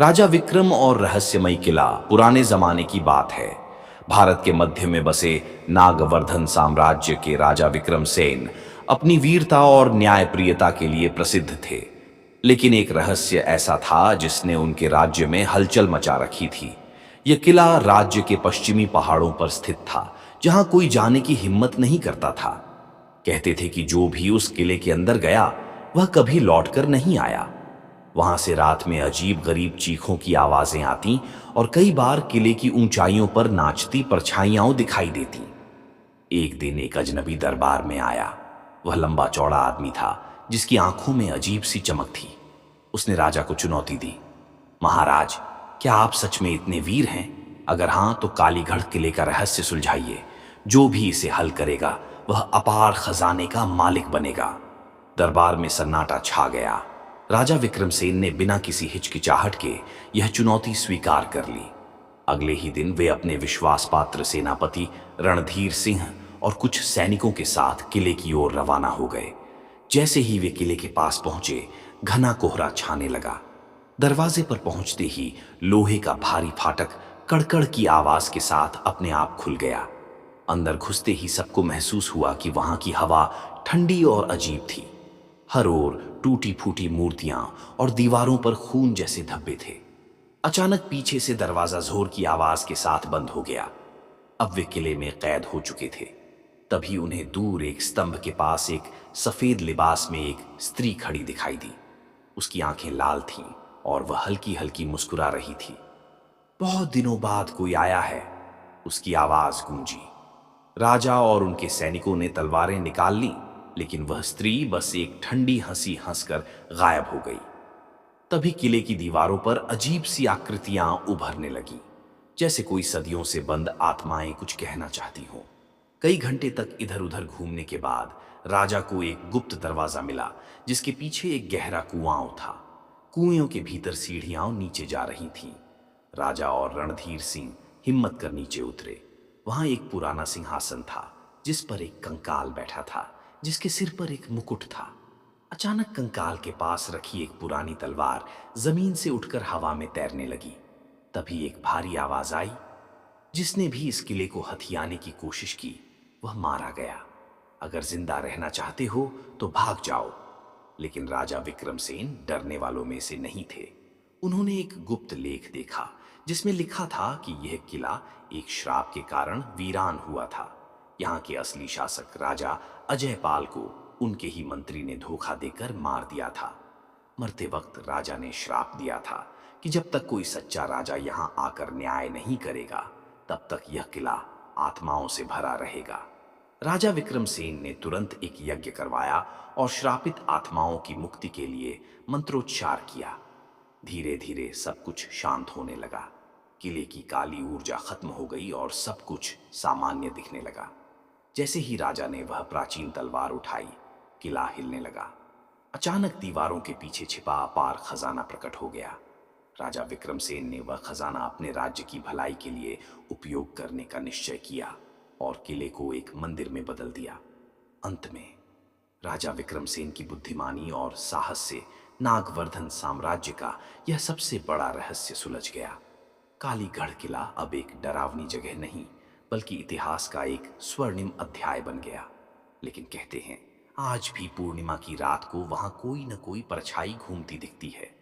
राजा विक्रम और रहस्यमयी किला पुराने जमाने की बात है। भारत के मध्य में बसे नागवर्धन साम्राज्य के राजा विक्रम सेन अपनी वीरता और न्यायप्रियता के लिए प्रसिद्ध थे। लेकिन एक रहस्य ऐसा था जिसने उनके राज्य में हलचल मचा रखी थी। यह किला राज्य के पश्चिमी पहाड़ों पर स्थित था, जहां कोई जाने की हिम्मत नहीं करता था। कहते थे कि जो भी उस किले के अंदर गया वह कभी लौटकर नहीं आया। वहां से रात में अजीब गरीब चीखों की आवाजें आती और कई बार किले की ऊंचाइयों पर नाचती परछाइयां दिखाई देती। एक दिन एक अजनबी दरबार में आया। वह लंबा चौड़ा आदमी था, जिसकी आंखों में अजीब सी चमक थी। उसने राजा को चुनौती दी, महाराज, क्या आप सच में इतने वीर हैं? अगर हां तो कालीगढ़ किले का रहस्य सुलझाइए। जो भी इसे हल करेगा वह अपार खजाने का मालिक बनेगा। दरबार में सन्नाटा छा गया। राजा विक्रमसेन ने बिना किसी हिचकिचाहट के यह चुनौती स्वीकार कर ली। अगले ही दिन वे अपने विश्वास पात्र सेनापति रणधीर सिंह और कुछ सैनिकों के साथ किले की ओर रवाना हो गए। जैसे ही वे किले के पास पहुंचे, घना कोहरा छाने लगा। दरवाजे पर पहुंचते ही लोहे का भारी फाटक कड़कड़ की आवाज के साथ अपने आप खुल गया। अंदर घुसते ही सबको महसूस हुआ कि वहां की हवा ठंडी और अजीब थी। हर ओर टूटी फूटी मूर्तियां और दीवारों पर खून जैसे धब्बे थे। अचानक पीछे से दरवाजा जोर की आवाज के साथ बंद हो गया। अब वे किले में कैद हो चुके थे। तभी उन्हें दूर एक स्तंभ के पास एक सफेद लिबास में एक स्त्री खड़ी दिखाई दी। उसकी आंखें लाल थीं और वह हल्की हल्की मुस्कुरा रही थी। बहुत दिनों बाद कोई आया है, उसकी आवाज गूंजी। राजा और उनके सैनिकों ने तलवारें निकाल लीं, लेकिन वह स्त्री बस एक ठंडी हंसी हंसकर गायब हो गई। तभी किले की दीवारों पर अजीब सी आकृतियां उभरने लगीं, जैसे कोई सदियों से बंद आत्माएं कुछ कहना चाहती हों। कई घंटे तक इधर उधर घूमने के बाद राजा को एक गुप्त दरवाजा मिला, जिसके पीछे एक गहरा कुआं था। कुएं के भीतर सीढ़ियां नीचे जा रही थीं। राजा और रणधीर सिंह हिम्मत कर नीचे उतरे। वहां एक पुराना सिंहासन था, जिस पर एक कंकाल बैठा था, जिसके सिर पर एक मुकुट था। अचानक कंकाल के पास रखी एक पुरानी तलवार जमीन से उठकर हवा में तैरने लगी। तभी एक भारी आवाज आई, जिसने भी इस किले को हथियाने की कोशिश की वह मारा गया। अगर जिंदा रहना चाहते हो तो भाग जाओ। लेकिन राजा विक्रमसेन डरने वालों में से नहीं थे। उन्होंने एक गुप्त लेख देखा, जिसमें लिखा था कि यह किला एक श्राप के कारण वीरान हुआ था। यहाँ के असली शासक राजा अजयपाल को उनके ही मंत्री ने धोखा देकर मार दिया था। मरते वक्त राजा ने श्राप दिया था कि जब तक कोई सच्चा राजा यहाँ आकर न्याय नहीं करेगा, तब तक यह किला आत्माओं से भरा रहेगा। राजा विक्रमसेन ने तुरंत एक यज्ञ करवाया और श्रापित आत्माओं की मुक्ति के लिए मंत्रोच्चार किया। धीरे धीरे सब कुछ शांत होने लगा। किले की काली ऊर्जा खत्म हो गई और सब कुछ सामान्य दिखने लगा। जैसे ही राजा ने वह प्राचीन तलवार उठाई, किला हिलने लगा। अचानक दीवारों के पीछे छिपा अपार खजाना प्रकट हो गया। राजा विक्रमसेन ने वह खजाना अपने राज्य की भलाई के लिए उपयोग करने का निश्चय किया और किले को एक मंदिर में बदल दिया। अंत में राजा विक्रमसेन की बुद्धिमानी और साहस से नागवर्धन साम्राज्य का यह सबसे बड़ा रहस्य सुलझ गया। कालीगढ़ किला अब एक डरावनी जगह नहीं, बल्कि इतिहास का एक स्वर्णिम अध्याय बन गया। लेकिन कहते हैं, आज भी पूर्णिमा की रात को वहां कोई न कोई परछाई घूमती दिखती है।